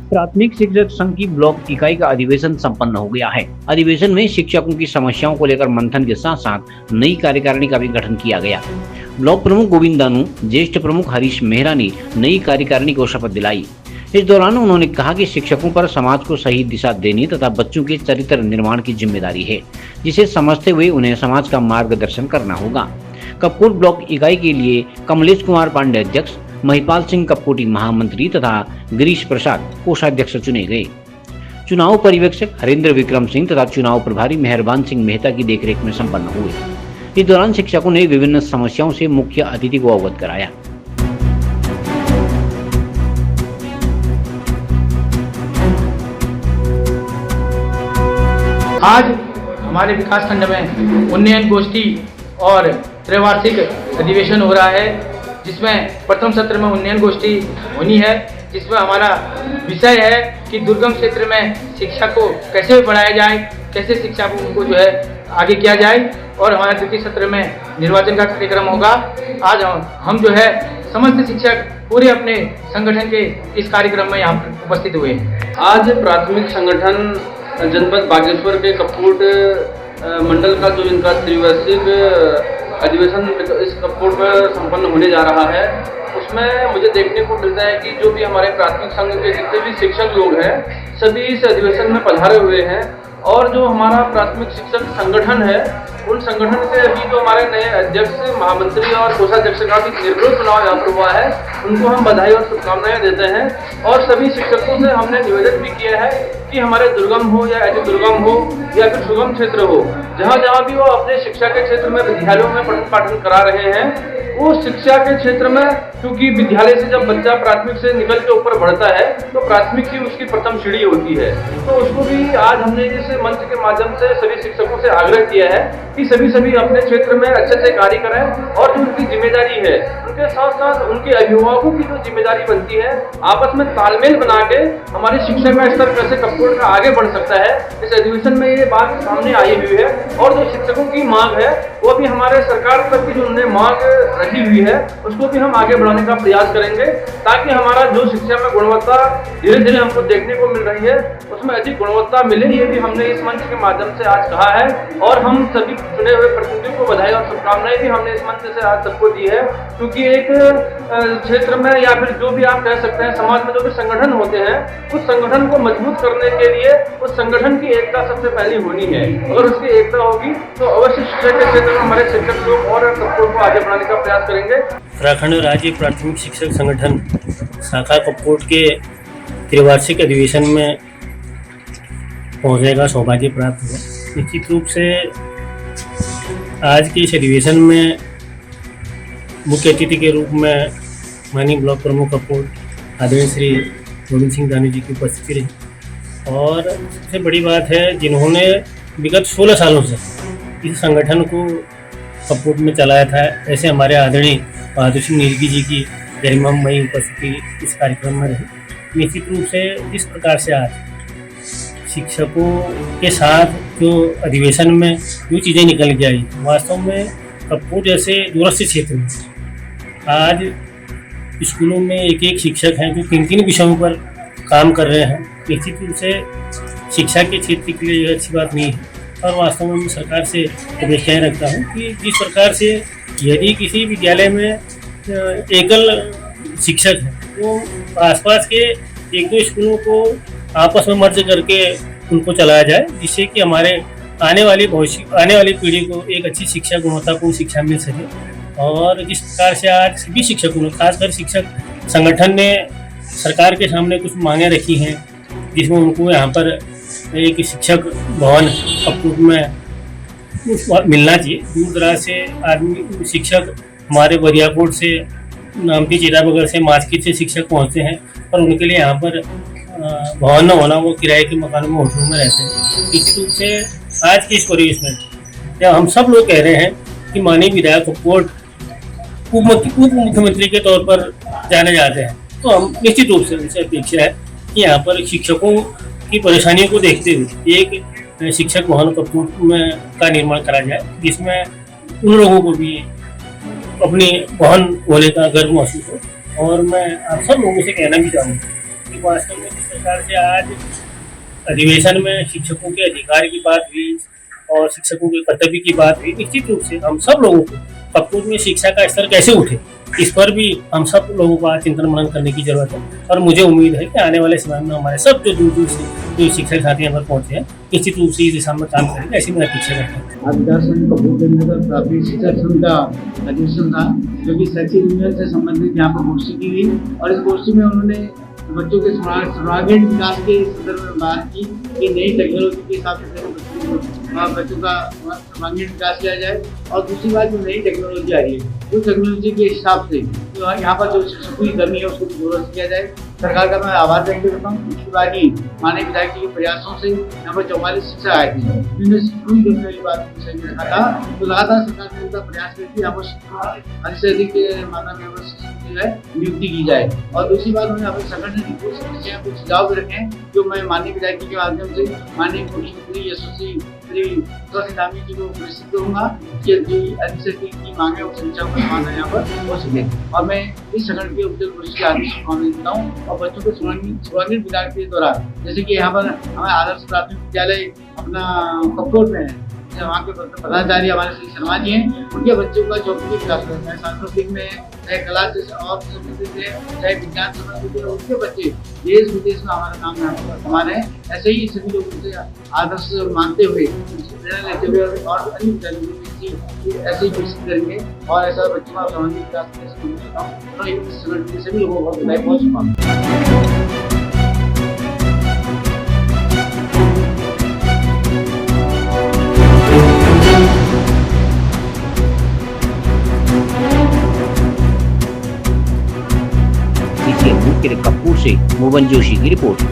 प्राथमिक शिक्षक संघ की ब्लॉक इकाई का अधिवेशन संपन्न हो गया है। अधिवेशन में शिक्षकों की समस्याओं को लेकर मंथन के साथ साथ नई कार्यकारिणी का भी गठन किया गया। ब्लॉक प्रमुख गोविंद दानू, ज्येष्ठ प्रमुख हरीश मेहरा ने नई कार्यकारिणी को शपथ दिलाई। इस दौरान उन्होंने कहा कि शिक्षकों पर समाज को सही दिशा देने तथा बच्चों के चरित्र निर्माण की जिम्मेदारी है, जिसे समझते हुए उन्हें समाज का मार्गदर्शन करना होगा। कपकोट ब्लॉक इकाई के लिए कमलेश कुमार पांडे अध्यक्ष, महिपाल सिंह कपकोटी महामंत्री तथा गिरीश प्रसाद कोषाध्यक्ष चुने गए। चुनाव पर्यवेक्षक हरेंद्र विक्रम सिंह तथा चुनाव प्रभारी मेहरबान सिंह मेहता की देखरेख में संपन्न हुए। इस दौरान शिक्षकों ने विभिन्न समस्याओं से मुख्य अतिथि को अवगत कराया। आज हमारे विकास खंड में उन्नयन गोष्ठी और त्रैवार्षिक अधिवेशन हो रहा है, जिसमें प्रथम सत्र में उन्नयन गोष्ठी होनी है, जिसमें हमारा विषय है कि दुर्गम क्षेत्र में शिक्षा को कैसे बढ़ाया जाए, कैसे शिक्षा को जो है आगे किया जाए। और हमारे द्वितीय सत्र में निर्वाचन का कार्यक्रम होगा। आज हम जो है समस्त शिक्षक पूरे अपने संगठन के इस कार्यक्रम में यहाँ पर उपस्थित हुए। आज प्राथमिक संगठन जनपद बागेश्वर के कपकोट मंडल का जो इनका त्रिवार्षिक अधिवेशन इस कपकोट में संपन्न होने जा रहा है, उसमें मुझे देखने को मिलता है कि जो भी हमारे प्राथमिक संघ के जितने भी शिक्षक लोग हैं, सभी इस अधिवेशन में पधारे हुए हैं। और जो हमारा प्राथमिक शिक्षक संगठन है, उन संगठन के अभी जो हमारे नए अध्यक्ष, महामंत्री और कोषाध्यक्ष का भी निर्विरोध चुनाव यहाँ पर हुआ है, उनको हम बधाई और शुभकामनाएं देते हैं। और सभी शिक्षकों से हमने निवेदन भी किया है कि हमारे दुर्गम हो या अति दुर्गम हो या फिर सुगम क्षेत्र हो, जहाँ जहाँ भी वो अपने शिक्षा के क्षेत्र में विद्यालयों में पठन पाठन करा रहे हैं, वो शिक्षा के क्षेत्र में, क्योंकि विद्यालय से जब बच्चा प्राथमिक से निकल के ऊपर बढ़ता है तो प्राथमिक ही उसकी प्रथम सीढ़ी होती है। तो उसको भी आज हमने इस मंच के माध्यम से सभी शिक्षकों से आग्रह किया है कि सभी अपने क्षेत्र में अच्छे से कार्य करें। और जो उनकी जिम्मेदारी है, उनके साथ साथ उनके अभिभावकों की जो जिम्मेदारी बनती है, आपस में तालमेल बना के हमारी शिक्षा का स्तर कैसे कपकोट का आगे बढ़ सकता है, इस अधिवेशन में ये बात सामने आई हुई है। और जो शिक्षकों की मांग है, वो भी हमारे सरकार तक की जो उन्होंने मांग रखी हुई है, उसको भी हम आगे बढ़ाने का प्रयास करेंगे, ताकि हमारा जो शिक्षा में गुणवत्ता धीरे धीरे हमको देखने को मिल रही है, उसमें अधिक गुणवत्ता मिले। ये भी हमने इस मंच के माध्यम से आज कहा है। और हम सभी चुने हुए प्रतिनिधियों को बधाई और शुभकामनाएं भी हमने इस मंच से आज सबको दी है, क्योंकि एक क्षेत्र में या फिर जो भी आप कह सकते हैं समाज में जो भी संगठन होते हैं, उस संगठन को मजबूत करने के लिए उस संगठन की एकता सबसे पहली होनी है। अगर उसकी एकता होगी तो अवश्य शिक्षा के क्षेत्र में हमारे शिक्षक लोग और कपकोट को आगे बढ़ाने का प्रयास करेंगे। उत्तराखंड राज्य प्राथमिक शिक्षक संगठन शाखा कपकोट के त्रिवार्षिक अधिवेशन में पहुंचने का सौभाग्य प्राप्त हुआ। निश्चित रूप से आज के इस अधिवेशन में मुख्य अतिथि के रूप में माननीय ब्लॉक प्रमुख कपकोट आदरणीय श्री गोविंद सिंह दानू जी की उपस्थिति रही। और सबसे बड़ी बात है, जिन्होंने विगत 16 सालों से इस संगठन को कपकोट में चलाया था, ऐसे हमारे आदरणीय बहादुर सिंह नीलगी जी की गरिमामयी उपस्थिति इस कार्यक्रम में रही। निश्चित रूप से इस प्रकार से आज शिक्षकों के साथ जो अधिवेशन में जो चीज़ें निकल के आई, वास्तव में कपकोट जैसे दूरस्थ क्षेत्र में आज स्कूलों में एक शिक्षक हैं जो 3 विषयों पर काम कर रहे हैं। निश्चित रूप से शिक्षा के क्षेत्र के लिए यह अच्छी बात नहीं है। और वास्तव में मैं सरकार से अपेक्षाएँ रखता हूँ कि जिस प्रकार से यदि किसी विद्यालय में एकल शिक्षक है, तो आसपास के 1-2 स्कूलों को आपस में मर्ज करके उनको चलाया जाए, जिससे कि हमारे आने वाली पीढ़ी को एक अच्छी शिक्षा, गुणवत्तापूर्ण शिक्षा मिल सके। और जिस प्रकार से आज सभी शिक्षकों ने, खासकर शिक्षक संगठन ने सरकार के सामने कुछ मांगे रखी हैं, जिसमें उनको यहाँ पर एक शिक्षक भवन कपकोट में मिलना चाहिए। दूर दराज से आदमी शिक्षक हमारे बरियाकोट से, नामती, चेताबगर से, माचकीर से शिक्षक पहुँचते हैं, और उनके लिए यहाँ पर भवन न होना, वो किराए के मकानों में, होटलों में रहते हैं। निश्चित रूप से आज की इस परिवेश में जब हम सब लोग कह रहे हैं कि माननीय विधायक कपकोट उप मुख्यमंत्री के तौर पर जाने जाते हैं, तो हम निश्चित रूप से उनसे अपेक्षा है कि यहाँ पर शिक्षकों की परेशानियों को देखते हुए एक शिक्षक भवन कपकोट में का निर्माण करा जाए, जिसमें उन लोगों को भी अपनी भवन होने का गर्व महसूस हो। और मैं आप सब लोगों से कहना भी चाहूँगा कि वास्तव में जिस प्रकार से आज अधिवेशन में शिक्षकों के अधिकार की बात हुई और शिक्षकों के कर्तव्य की बात हुई, निश्चित रूप से हम सब लोगों को कपूर में शिक्षा का स्तर कैसे उठे, इस पर भी हम सब लोगों को आज चिंतन मनन करने की जरूरत है। और मुझे उम्मीद है कि आने वाले समय में हमारे सब जो दूर दूर से जो शिक्षक साथी यहाँ पर पहुंचे हैं, निश्चित रूप से इस दिशा में काम करेंगे, ऐसी मैं अपेक्षा करता हूँ। आज विकासखंड कपूर के अंदर प्राथमिक शिक्षा संघ का अधिवेशन था, जो कि शैक्षिक यूनियन से संबंधित यहाँ पर गोष्ठी की गई और इस गोष्ठी में उन्होंने बच्चों के सर्वांगीण विकास के संदर्भ में बात की कि नई टेक्नोलॉजी के हिसाब से बच्चों का सर्वांगीण विकास किया जाए। और दूसरी बात, जो नई टेक्नोलॉजी आ रही है उस टेक्नोलॉजी के हिसाब से जो यहाँ पर जो शिक्षकों की कमी है उसको दुरुस्त किया जाए। सरकार का मैं आभार व्यक्त करता हूँ। पिछली बार ही माननीय विधायक जी के प्रयासों से यहाँ पर 44 शिक्षक आए थे, जिन्होंने शिक्षकों की कमी वाली बात को सही रखा था। तो लगातार सरकार ने उनका प्रयास करके यहाँ पर अधिक से अधिक मात्रा में शिक्षक जो है नियुक्ति की जाए। और दूसरी बात, उन्होंने अपने संगठन की कुछ समस्याएं, कुछ सुझाव भी रखे हैं, जो मैं माननीय विधायक जी के माध्यम से माननीय मुख्यमंत्री यशस्वी धामी जी को प्रेषित करूंगा कि अधिक से अधिक की मांगे और समस्याओं का समाधान यहाँ पर हो सके। और मैं इस संगठन के उज्जवल भविष्य की आदि शुभकामनाएं देता हूँ। और बच्चों के सर्वांगीण विकास के दौरान, जैसे कि यहाँ पर हमारे आदर्श प्राथमिक विद्यालय अपना कपकोट में है, वहाँ के प्रधानाचार्य हमारे श्री शर्मा जी हैं, उनके बच्चों का चौकी विकास करते हैं, सांस्कृतिक में चाहे कला से और संबंधित है, चाहे विज्ञान संबंधित है, उनके बच्चे देश विदेश में हमारा नाम यहाँ समान है। ऐसे ही सभी लोग उनसे आदर्श मानते हुए, प्रेरणा लेते हुए और अन्य विद्यालयों ऐसे ही विकसित करेंगे और ऐसा बच्चों का सर्वांगीण विकास करता हूँ। और इस संगठन के सभी लोगों को बहुत शुभकामनाएं। कपूर से मोहन जोशी की रिपोर्ट।